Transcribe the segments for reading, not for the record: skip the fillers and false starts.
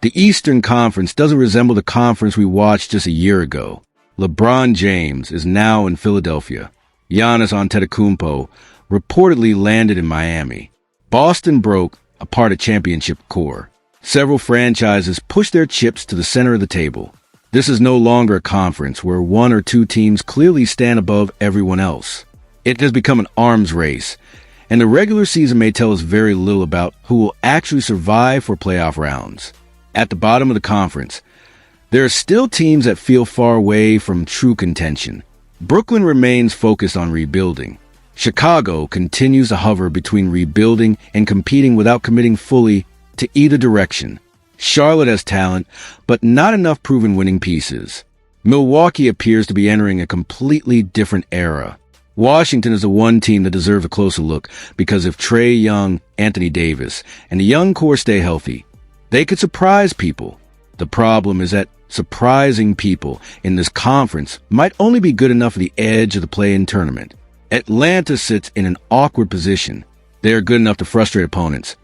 The Eastern Conference doesn't resemble the conference we watched just a year ago. LeBron James is now in Philadelphia. Giannis Antetokounmpo reportedly landed in Miami. Boston broke apart a championship core. Several franchises pushed their chips to the center of the table. This is no longer a conference where one or two teams clearly stand above everyone else. It has become an arms race, and the regular season may tell us very little about who will actually survive for playoff rounds. At the bottom of the conference, there are still teams that feel far away from true contention. Brooklyn remains focused on rebuilding. Chicago continues to hover between rebuilding and competing without committing fully to either direction. Charlotte has talent, but not enough proven winning pieces. Milwaukee appears to be entering a completely different era. Washington is the one team that deserves a closer look because if Trae Young, Anthony Davis, and the young core stay healthy, they could surprise people. The problem is that surprising people in this conference might only be good enough for the edge of the play-in tournament. Atlanta sits in an awkward position. They are good enough to frustrate opponents,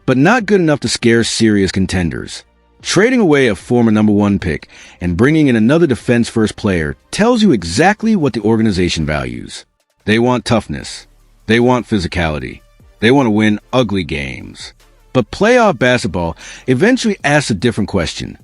but not good enough to scare serious contenders. Trading away a former number one pick and bringing in another defense-first player tells you exactly what the organization values. They want toughness. They want physicality. They want to win ugly games. But playoff basketball eventually asks a different question.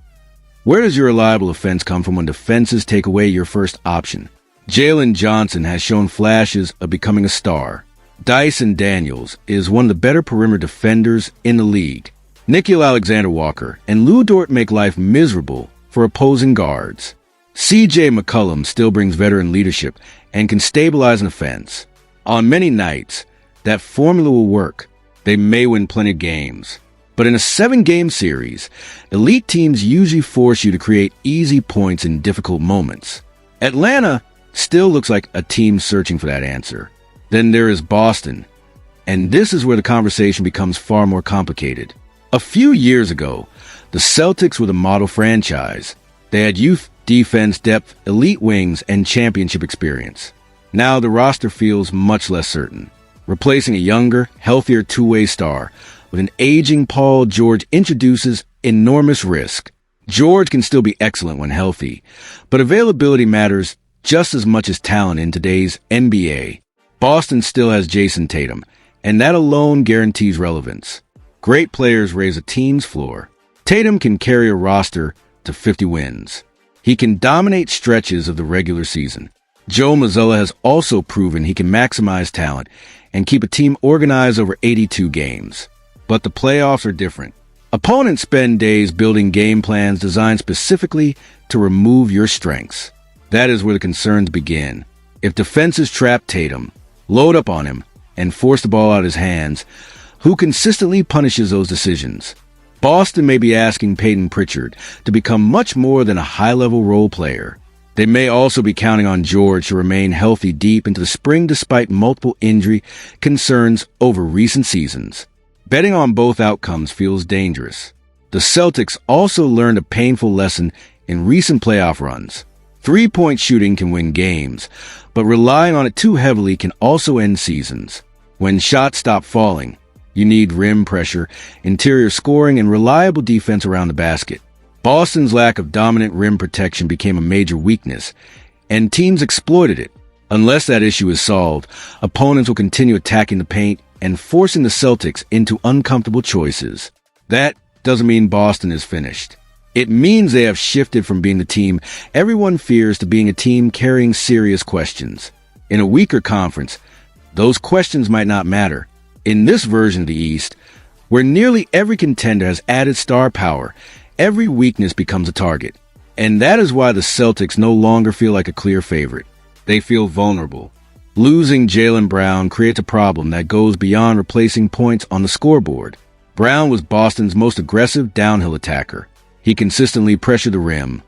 Where does your reliable offense come from when defenses take away your first option? Jalen Johnson has shown flashes of becoming a star. Dyson Daniels is one of the better perimeter defenders in the league. Nickeil Alexander-Walker and Lou Dort make life miserable for opposing guards. C.J. McCollum still brings veteran leadership and can stabilize an offense. On many nights, that formula will work. They may win plenty of games. But in a 7-game series, elite teams usually force you to create easy points in difficult moments. Atlanta still looks like a team searching for that answer. Then there is Boston. And this is where the conversation becomes far more complicated. A few years ago, the Celtics were the model franchise. They had youth, defense, depth, elite wings, and championship experience. Now the roster feels much less certain. Replacing a younger, healthier two-way star with an aging Paul George introduces enormous risk. George can still be excellent when healthy, but availability matters just as much as talent in today's NBA. Boston still has Jason Tatum, and that alone guarantees relevance. Great players raise a team's floor. Tatum can carry a roster to 50 wins. He can dominate stretches of the regular season. Joe Mazzulla has also proven he can maximize talent and keep a team organized over 82 games. But the playoffs are different. Opponents spend days building game plans designed specifically to remove your strengths. That is where the concerns begin. If defenses trap Tatum, load up on him, and force the ball out of his hands, who consistently punishes those decisions? Boston may be asking Peyton Pritchard to become much more than a high-level role player. They may also be counting on George to remain healthy deep into the spring despite multiple injury concerns over recent seasons. Betting on both outcomes feels dangerous. The Celtics also learned a painful lesson in recent playoff runs. Three-point shooting can win games, but relying on it too heavily can also end seasons. When shots stop falling, you need rim pressure, interior scoring, and reliable defense around the basket. Boston's lack of dominant rim protection became a major weakness, and teams exploited it. Unless that issue is solved, opponents will continue attacking the paint and forcing the Celtics into uncomfortable choices. That doesn't mean Boston is finished. It means they have shifted from being the team everyone fears to being a team carrying serious questions. In a weaker conference, those questions might not matter. In this version of the East, where nearly every contender has added star power, every weakness becomes a target. And that is why the Celtics no longer feel like a clear favorite. They feel vulnerable. Losing Jaylen Brown creates a problem that goes beyond replacing points on the scoreboard. Brown was Boston's most aggressive downhill attacker. He consistently pressured the rim,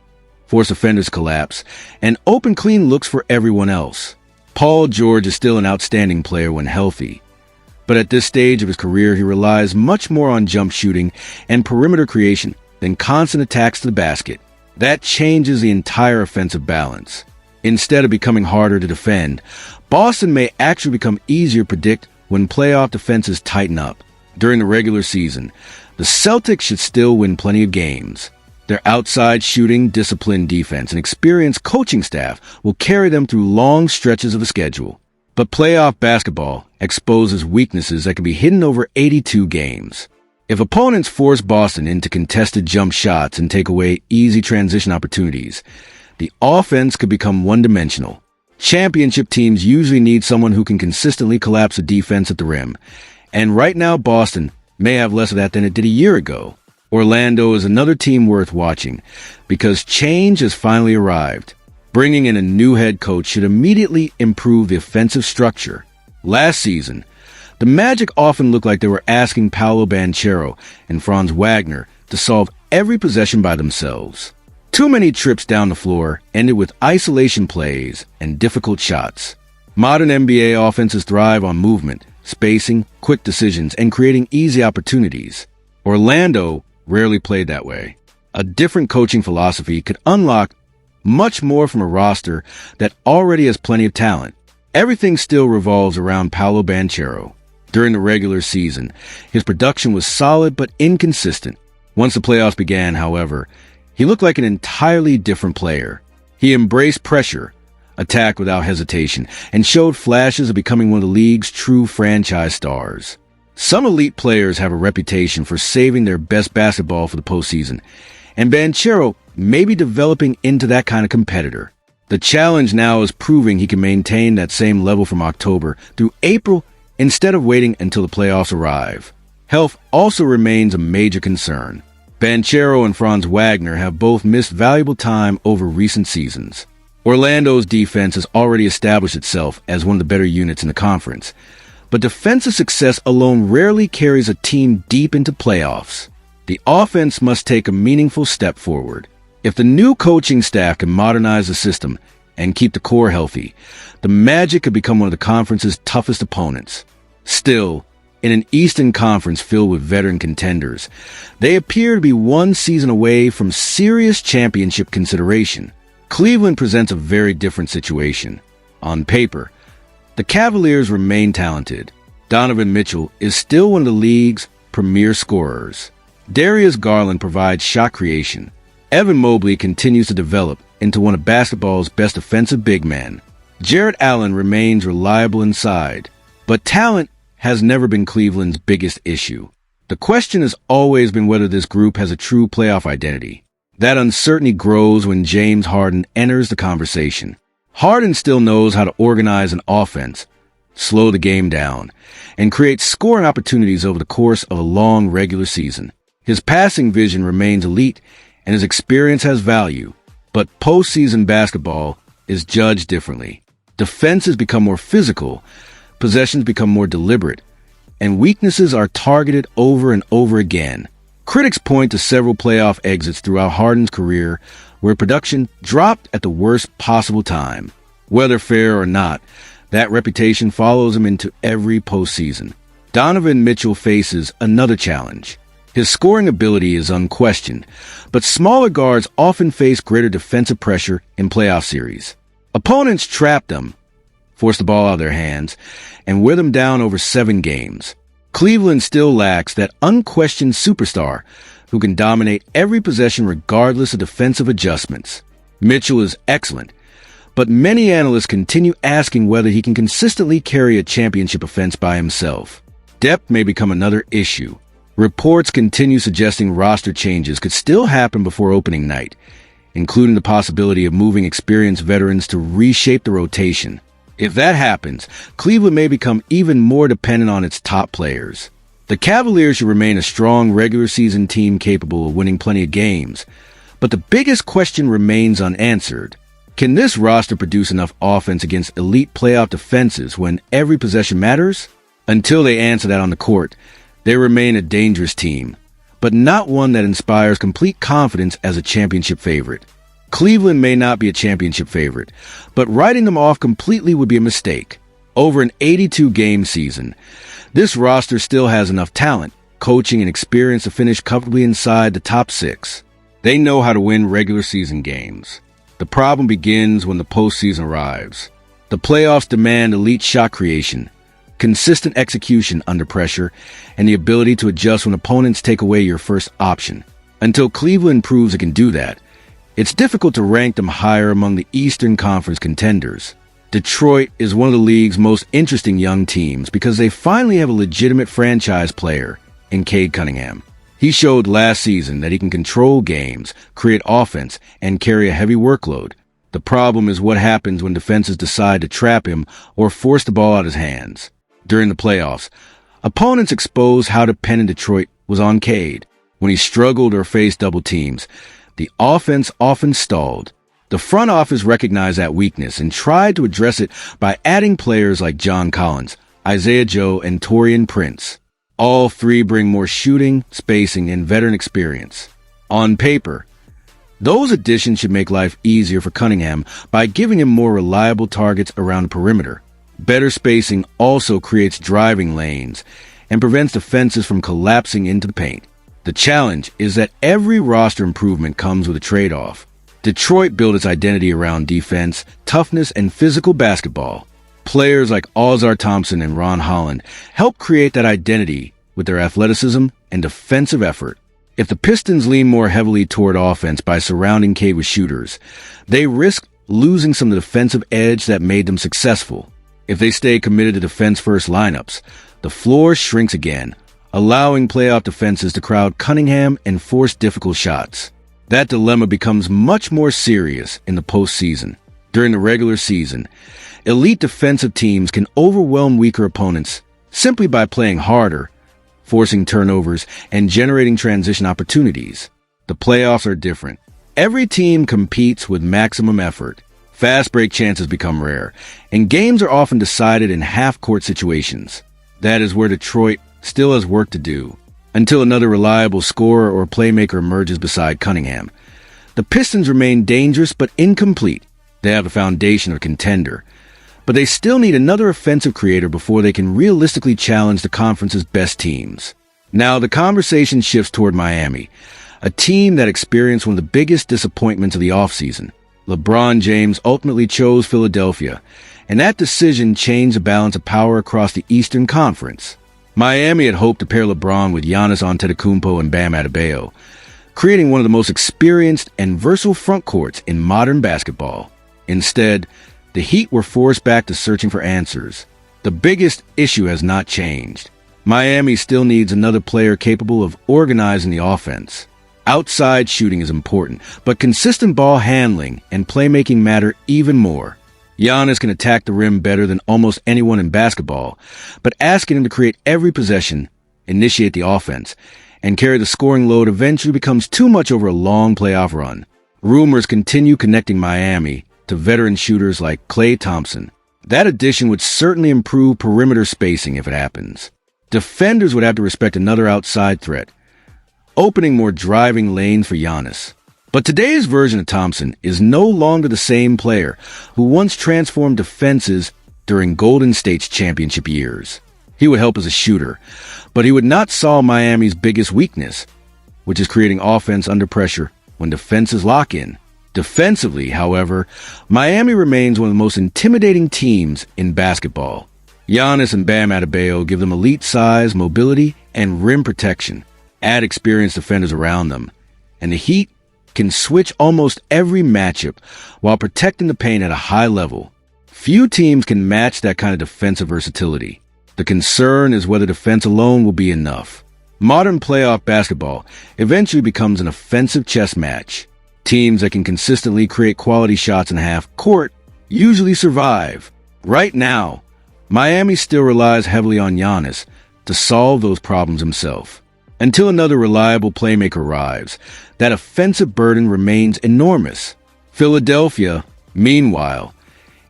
forced offenders to collapse, and opened clean looks for everyone else. Paul George is still an outstanding player when healthy, but at this stage of his career, he relies much more on jump shooting and perimeter creation than constant attacks to the basket. That changes the entire offensive balance. Instead of becoming harder to defend, Boston may actually become easier to predict when playoff defenses tighten up. During the regular season, The Celtics should still win plenty of games. Their outside shooting, disciplined defense, and experienced coaching staff will carry them through long stretches of the schedule. But playoff basketball exposes weaknesses that can be hidden over 82 games. If opponents force Boston into contested jump shots and take away easy transition opportunities, the offense could become one-dimensional. Championship teams usually need someone who can consistently collapse a defense at the rim. And right now, Boston may have less of that than it did a year ago. Orlando is another team worth watching because change has finally arrived. Bringing in a new head coach should immediately improve the offensive structure. Last season, the Magic often looked like they were asking Paolo Banchero and Franz Wagner to solve every possession by themselves. Too many trips down the floor ended with isolation plays and difficult shots. Modern NBA offenses thrive on movement, spacing, quick decisions, and creating easy opportunities. Orlando rarely played that way. A different coaching philosophy could unlock much more from a roster that already has plenty of talent. Everything still revolves around Paolo Banchero. During the regular season, his production was solid but inconsistent. Once the playoffs began, however, he looked like an entirely different player. He embraced pressure, attacked without hesitation, and showed flashes of becoming one of the league's true franchise stars. Some elite players have a reputation for saving their best basketball for the postseason, and Banchero may be developing into that kind of competitor. The challenge now is proving he can maintain that same level from October through April instead of waiting until the playoffs arrive. Health also remains a major concern. Banchero and Franz Wagner have both missed valuable time over recent seasons. Orlando's defense has already established itself as one of the better units in the conference, but defensive success alone rarely carries a team deep into playoffs. The offense must take a meaningful step forward. If the new coaching staff can modernize the system and keep the core healthy, the Magic could become one of the conference's toughest opponents. Still, in an Eastern Conference filled with veteran contenders, they appear to be one season away from serious championship consideration. Cleveland presents a very different situation. On paper, the Cavaliers remain talented. Donovan Mitchell is still one of the league's premier scorers. Darius Garland provides shot creation. Evan Mobley continues to develop into one of basketball's best offensive big men. Jarrett Allen remains reliable inside, but talent has never been Cleveland's biggest issue. The question has always been whether this group has a true playoff identity. That uncertainty grows when James Harden enters the conversation. Harden still knows how to organize an offense, slow the game down, and create scoring opportunities over the course of a long regular season. His passing vision remains elite, and his experience has value, but postseason basketball is judged differently. Defenses become more physical, possessions become more deliberate, and weaknesses are targeted over and over again. Critics point to several playoff exits throughout Harden's career where production dropped at the worst possible time. Whether fair or not, that reputation follows him into every postseason. Donovan Mitchell faces another challenge. His scoring ability is unquestioned, but smaller guards often face greater defensive pressure in playoff series. Opponents trap them, force the ball out of their hands, and wear them down over 7 games. Cleveland still lacks that unquestioned superstar who can dominate every possession regardless of defensive adjustments. Mitchell is excellent, but many analysts continue asking whether he can consistently carry a championship offense by himself. Depth may become another issue. Reports continue suggesting roster changes could still happen before opening night, including the possibility of moving experienced veterans to reshape the rotation. If that happens, Cleveland may become even more dependent on its top players. The Cavaliers should remain a strong regular season team capable of winning plenty of games, but the biggest question remains unanswered. Can this roster produce enough offense against elite playoff defenses when every possession matters? Until they answer that on the court, they remain a dangerous team, but not one that inspires complete confidence as a championship favorite. Cleveland may not be a championship favorite, but writing them off completely would be a mistake. Over an 82-game season, this roster still has enough talent, coaching, and experience to finish comfortably inside the top 6. They know how to win regular season games. The problem begins when the postseason arrives. The playoffs demand elite shot creation, consistent execution under pressure, and the ability to adjust when opponents take away your first option. Until Cleveland proves it can do that, it's difficult to rank them higher among the Eastern Conference contenders. Detroit is one of the league's most interesting young teams because they finally have a legitimate franchise player in Cade Cunningham. He showed last season that he can control games, create offense, and carry a heavy workload. The problem is what happens when defenses decide to trap him or force the ball out of his hands. During the playoffs, opponents exposed how dependent Detroit was on Cade. When he struggled or faced double teams, the offense often stalled. The front office recognized that weakness and tried to address it by adding players like John Collins, Isaiah Joe, and Taurean Prince. All three bring more shooting, spacing, and veteran experience. On paper, those additions should make life easier for Cunningham by giving him more reliable targets around the perimeter. Better spacing also creates driving lanes and prevents defenses from collapsing into the paint. The challenge is that every roster improvement comes with a trade-off. Detroit built its identity around defense, toughness, and physical basketball. Players like Ausar Thompson and Ron Holland help create that identity with their athleticism and defensive effort. If the Pistons lean more heavily toward offense by surrounding Cade with shooters, they risk losing some of the defensive edge that made them successful. If they stay committed to defense-first lineups, the floor shrinks again, allowing playoff defenses to crowd Cunningham and force difficult shots. That dilemma becomes much more serious in the postseason. During the regular season, elite defensive teams can overwhelm weaker opponents simply by playing harder, forcing turnovers, and generating transition opportunities. The playoffs are different. Every team competes with maximum effort. Fast break chances become rare, and games are often decided in half-court situations. That is where Detroit still has work to do. Until another reliable scorer or playmaker emerges beside Cunningham, the Pistons remain dangerous but incomplete. They have a foundation of a contender, but they still need another offensive creator before they can realistically challenge the conference's best teams. Now the conversation shifts toward Miami, a team that experienced one of the biggest disappointments of the offseason. LeBron James ultimately chose Philadelphia, and that decision changed the balance of power across the Eastern Conference. Miami had hoped to pair LeBron with Giannis Antetokounmpo and Bam Adebayo, creating one of the most experienced and versatile front courts in modern basketball. Instead, the Heat were forced back to searching for answers. The biggest issue has not changed. Miami still needs another player capable of organizing the offense. Outside shooting is important, but consistent ball handling and playmaking matter even more. Giannis can attack the rim better than almost anyone in basketball, but asking him to create every possession, initiate the offense, and carry the scoring load eventually becomes too much over a long playoff run. Rumors continue connecting Miami to veteran shooters like Klay Thompson. That addition would certainly improve perimeter spacing if it happens. Defenders would have to respect another outside threat, opening more driving lanes for Giannis. But today's version of Thompson is no longer the same player who once transformed defenses during Golden State's championship years. He would help as a shooter, but he would not solve Miami's biggest weakness, which is creating offense under pressure when defenses lock in. Defensively, however, Miami remains one of the most intimidating teams in basketball. Giannis and Bam Adebayo give them elite size, mobility, and rim protection. Add experienced defenders around them, and the Heat can switch almost every matchup while protecting the paint at a high level. Few teams can match that kind of defensive versatility. The concern is whether defense alone will be enough. Modern playoff basketball eventually becomes an offensive chess match. Teams that can consistently create quality shots in half court usually survive. Right now, Miami still relies heavily on Giannis to solve those problems himself. Until another reliable playmaker arrives, that offensive burden remains enormous. Philadelphia, meanwhile,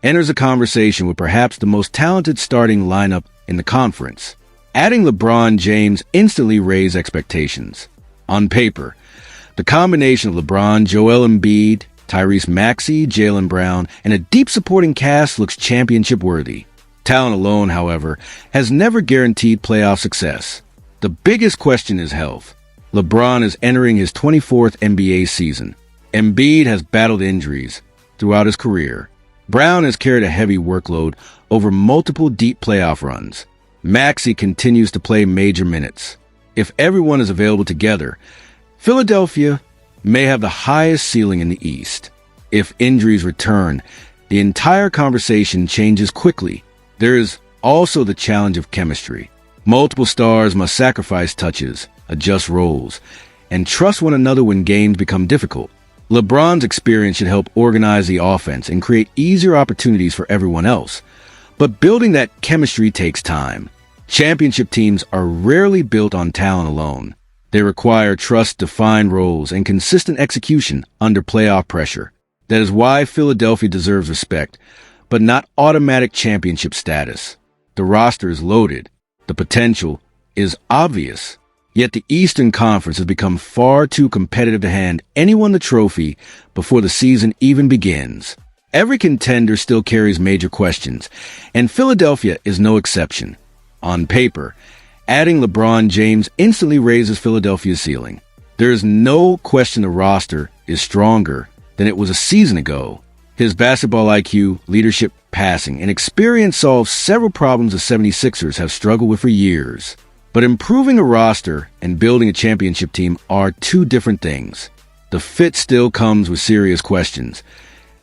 enters a conversation with perhaps the most talented starting lineup in the conference. Adding LeBron James instantly raised expectations. On paper, the combination of LeBron, Joel Embiid, Tyrese Maxey, Jaylen Brown, and a deep supporting cast looks championship-worthy. Talent alone, however, has never guaranteed playoff success. The biggest question is health. LeBron is entering his 24th NBA season. Embiid has battled injuries throughout his career. Brown has carried a heavy workload over multiple deep playoff runs. Maxey continues to play major minutes. If everyone is available together, Philadelphia may have the highest ceiling in the East. If injuries return, the entire conversation changes quickly. There is also the challenge of chemistry. Multiple stars must sacrifice touches, adjust roles, and trust one another when games become difficult. LeBron's experience should help organize the offense and create easier opportunities for everyone else. But building that chemistry takes time. Championship teams are rarely built on talent alone. They require trust-defined roles and consistent execution under playoff pressure. That is why Philadelphia deserves respect, but not automatic championship status. The roster is loaded. The potential is obvious. Yet the Eastern Conference has become far too competitive to hand anyone the trophy before the season even begins. Every contender still carries major questions, and Philadelphia is no exception. On paper, adding LeBron James instantly raises Philadelphia's ceiling. There is no question the roster is stronger than it was a season ago. His basketball IQ, leadership, passing, and experience solve several problems the 76ers have struggled with for years. But improving a roster and building a championship team are two different things. The fit still comes with serious questions,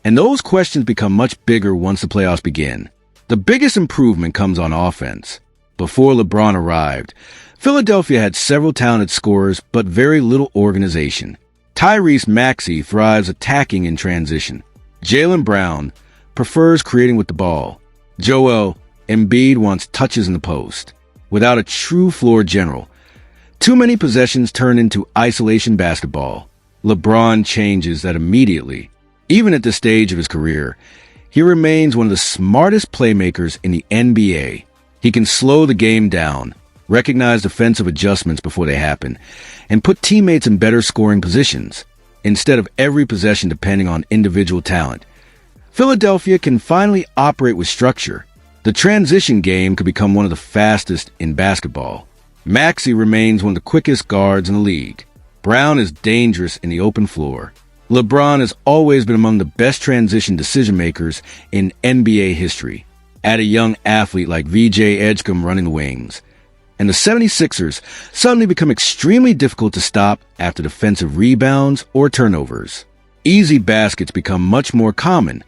and those questions become much bigger once the playoffs begin. The biggest improvement comes on offense. Before LeBron arrived, Philadelphia had several talented scorers but very little organization. Tyrese Maxey thrives attacking in transition. Jaylen Brown prefers creating with the ball. Joel Embiid wants touches in the post. Without a true floor general, too many possessions turn into isolation basketball. LeBron changes that immediately. Even at this stage of his career, he remains one of the smartest playmakers in the NBA. He can slow the game down, recognize defensive adjustments before they happen, and put teammates in better scoring positions, instead of every possession depending on individual talent. Philadelphia can finally operate with structure. The transition game could become one of the fastest in basketball. Maxey remains one of the quickest guards in the league. Brown is dangerous in the open floor. LeBron has always been among the best transition decision-makers in NBA history. Add a young athlete like VJ Edgecombe running the wings, and the 76ers suddenly become extremely difficult to stop after defensive rebounds or turnovers. Easy baskets become much more common,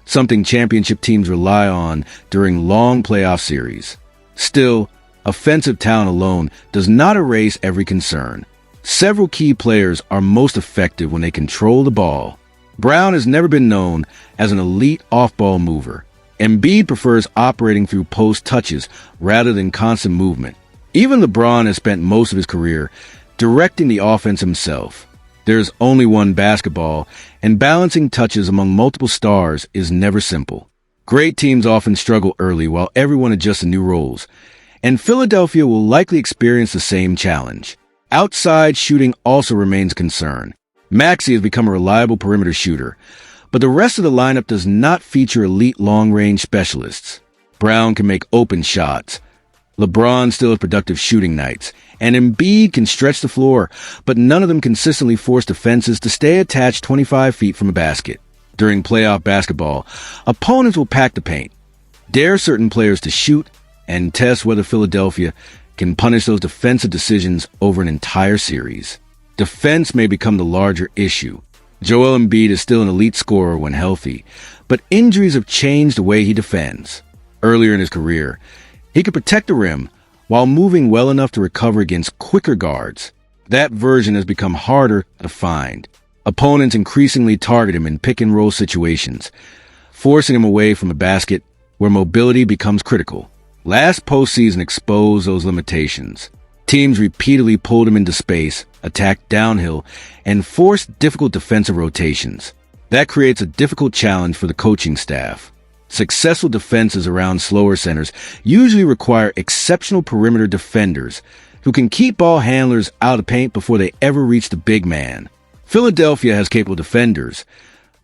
something championship teams rely on during long playoff series. Still, offensive talent alone does not erase every concern. Several key players are most effective when they control the ball. Brown has never been known as an elite off-ball mover. Embiid prefers operating through post touches rather than constant movement. Even LeBron has spent most of his career directing the offense himself. There's only one basketball, and balancing touches among multiple stars is never simple. Great teams often struggle early while everyone adjusts to new roles, and Philadelphia will likely experience the same challenge. Outside shooting also remains a concern. Maxey has become a reliable perimeter shooter, but the rest of the lineup does not feature elite long-range specialists. Brown can make open shots. LeBron still has productive shooting nights, and Embiid can stretch the floor, but none of them consistently force defenses to stay attached 25 feet from a basket. During playoff basketball, opponents will pack the paint, dare certain players to shoot, and test whether Philadelphia can punish those defensive decisions over an entire series. Defense may become the larger issue. Joel Embiid is still an elite scorer when healthy, but injuries have changed the way he defends. Earlier in his career, he could protect the rim while moving well enough to recover against quicker guards. That version has become harder to find. Opponents increasingly target him in pick-and-roll situations, forcing him away from the basket where mobility becomes critical. Last postseason exposed those limitations. Teams repeatedly pulled him into space, attacked downhill, and forced difficult defensive rotations. That creates a difficult challenge for the coaching staff. Successful defenses around slower centers usually require exceptional perimeter defenders who can keep ball handlers out of paint before they ever reach the big man. Philadelphia has capable defenders,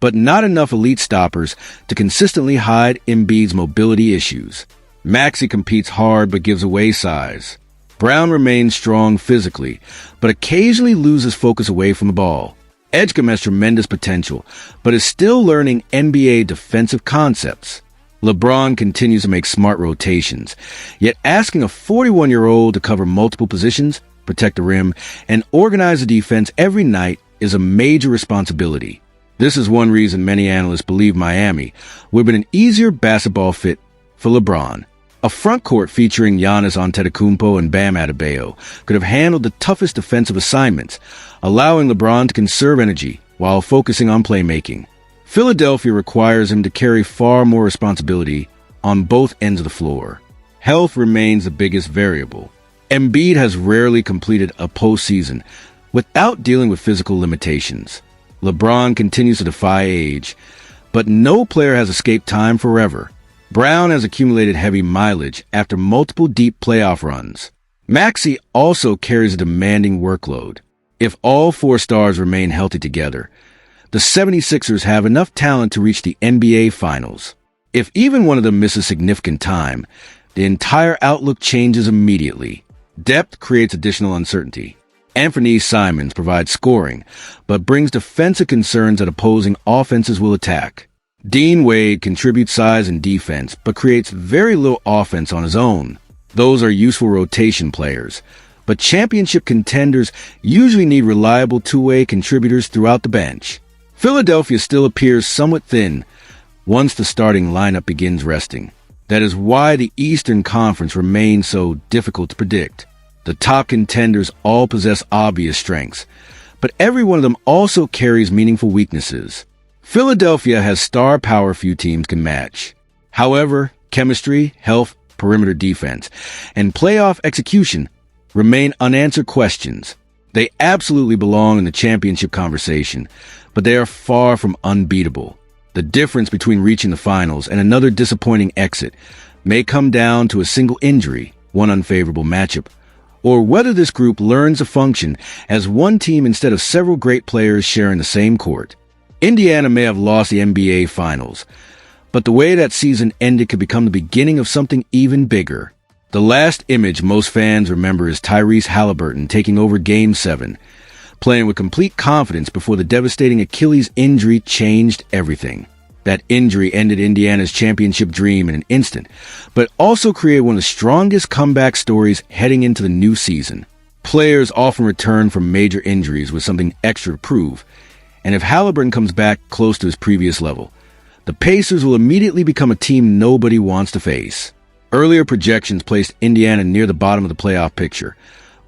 but not enough elite stoppers to consistently hide Embiid's mobility issues. Maxey competes hard but gives away size. Brown remains strong physically, but occasionally loses focus away from the ball. Edgecombe has tremendous potential, but is still learning NBA defensive concepts. LeBron continues to make smart rotations, yet asking a 41-year-old to cover multiple positions, protect the rim, and organize the defense every night is a major responsibility. This is one reason many analysts believe Miami would have been an easier basketball fit for LeBron. A front court featuring Giannis Antetokounmpo and Bam Adebayo could have handled the toughest defensive assignments, allowing LeBron to conserve energy while focusing on playmaking. Philadelphia requires him to carry far more responsibility on both ends of the floor. Health remains the biggest variable. Embiid has rarely completed a postseason without dealing with physical limitations. LeBron continues to defy age, but no player has escaped time forever. Brown has accumulated heavy mileage after multiple deep playoff runs. Maxey also carries a demanding workload. If all four stars remain healthy together, the 76ers have enough talent to reach the NBA Finals. If even one of them misses significant time, the entire outlook changes immediately. Depth creates additional uncertainty. Anthony Simons provides scoring, but brings defensive concerns that opposing offenses will attack. Dean Wade contributes size and defense, but creates very little offense on his own. Those are useful rotation players, but championship contenders usually need reliable two-way contributors throughout the bench. Philadelphia still appears somewhat thin once the starting lineup begins resting. That is why the Eastern Conference remains so difficult to predict. The top contenders all possess obvious strengths, but every one of them also carries meaningful weaknesses. Philadelphia has star power few teams can match. However, chemistry, health, perimeter defense, and playoff execution remain unanswered questions. They absolutely belong in the championship conversation, but they are far from unbeatable. The difference between reaching the finals and another disappointing exit may come down to a single injury, one unfavorable matchup, or whether this group learns to function as one team instead of several great players sharing the same court. Indiana may have lost the NBA Finals, but the way that season ended could become the beginning of something even bigger. The last image most fans remember is Tyrese Halliburton taking over Game 7, playing with complete confidence before the devastating Achilles injury changed everything. That injury ended Indiana's championship dream in an instant, but also created one of the strongest comeback stories heading into the new season. Players often return from major injuries with something extra to prove, and if Halliburton comes back close to his previous level, the Pacers will immediately become a team nobody wants to face. Earlier projections placed Indiana near the bottom of the playoff picture,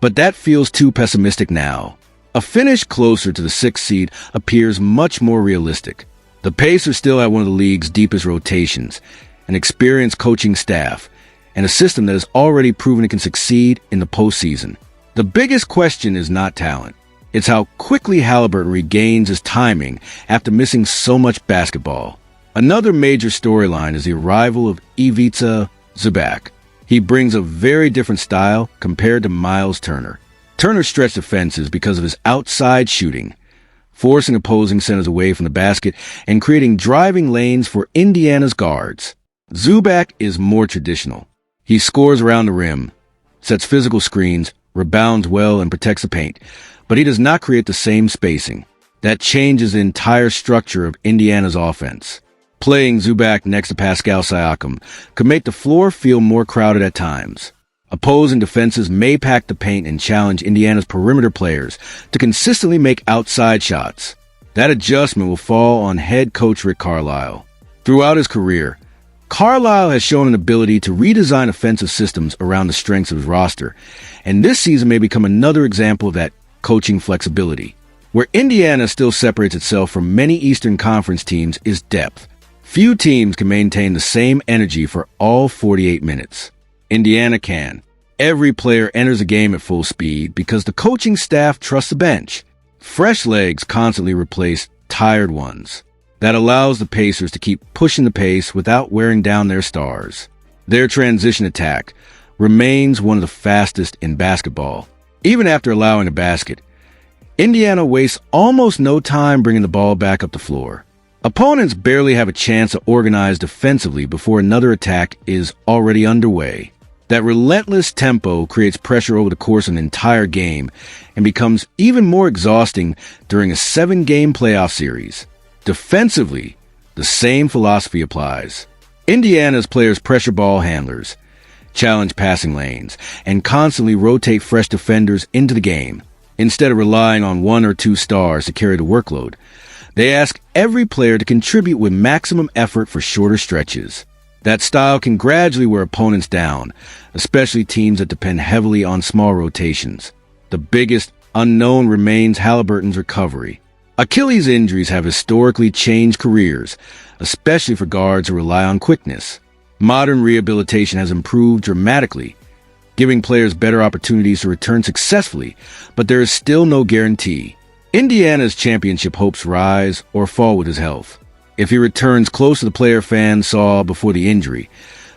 but that feels too pessimistic now. A finish closer to the 6th seed appears much more realistic. The Pacers still have one of the league's deepest rotations, an experienced coaching staff, and a system that has already proven it can succeed in the postseason. The biggest question is not talent. It's how quickly Halliburton regains his timing after missing so much basketball. Another major storyline is the arrival of Ivica Zubac. He brings a very different style compared to Miles Turner. Turner stretched defenses because of his outside shooting, forcing opposing centers away from the basket and creating driving lanes for Indiana's guards. Zubac is more traditional. He scores around the rim, sets physical screens, rebounds well, and protects the paint, but he does not create the same spacing. That changes the entire structure of Indiana's offense. Playing Zubac next to Pascal Siakam could make the floor feel more crowded at times. Opposing defenses may pack the paint and challenge Indiana's perimeter players to consistently make outside shots. That adjustment will fall on head coach Rick Carlisle. Throughout his career, Carlisle has shown an ability to redesign offensive systems around the strengths of his roster, and this season may become another example of that coaching flexibility. Where Indiana still separates itself from many Eastern Conference teams is depth. Few teams can maintain the same energy for all 48 minutes. Indiana can. Every player enters a game at full speed because the coaching staff trusts the bench. Fresh legs constantly replace tired ones. That allows the Pacers to keep pushing the pace without wearing down their stars. Their transition attack remains one of the fastest in basketball. Even after allowing a basket, Indiana wastes almost no time bringing the ball back up the floor. Opponents barely have a chance to organize defensively before another attack is already underway. That relentless tempo creates pressure over the course of an entire game and becomes even more exhausting during a 7-game playoff series. Defensively, the same philosophy applies. Indiana's players pressure ball handlers, challenge passing lanes, and constantly rotate fresh defenders into the game. Instead of relying on one or two stars to carry the workload, they ask every player to contribute with maximum effort for shorter stretches. That style can gradually wear opponents down, especially teams that depend heavily on small rotations. The biggest unknown remains Haliburton's recovery. Achilles injuries have historically changed careers, especially for guards who rely on quickness. Modern rehabilitation has improved dramatically, giving players better opportunities to return successfully, but there is still no guarantee. Indiana's championship hopes rise or fall with his health. If he returns close to the player fans saw before the injury,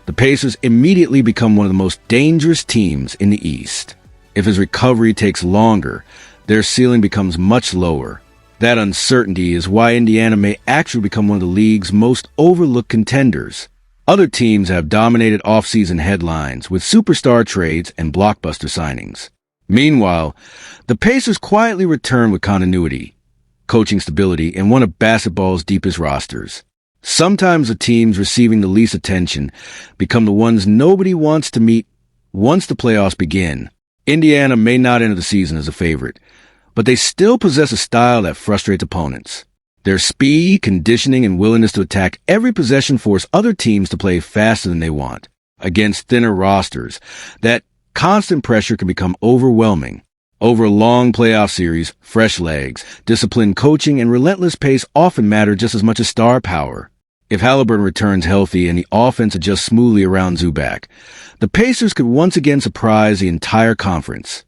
the Pacers immediately become one of the most dangerous teams in the East. If his recovery takes longer, their ceiling becomes much lower. That uncertainty is why Indiana may actually become one of the league's most overlooked contenders. Other teams have dominated offseason headlines with superstar trades and blockbuster signings. Meanwhile, the Pacers quietly return with continuity, coaching stability, and one of basketball's deepest rosters. Sometimes the teams receiving the least attention become the ones nobody wants to meet once the playoffs begin. Indiana may not enter the season as a favorite, but they still possess a style that frustrates opponents. Their speed, conditioning, and willingness to attack every possession force other teams to play faster than they want. Against thinner rosters, that constant pressure can become overwhelming. Over a long playoff series, fresh legs, disciplined coaching, and relentless pace often matter just as much as star power. If Haliburton returns healthy and the offense adjusts smoothly around Zubac, the Pacers could once again surprise the entire conference.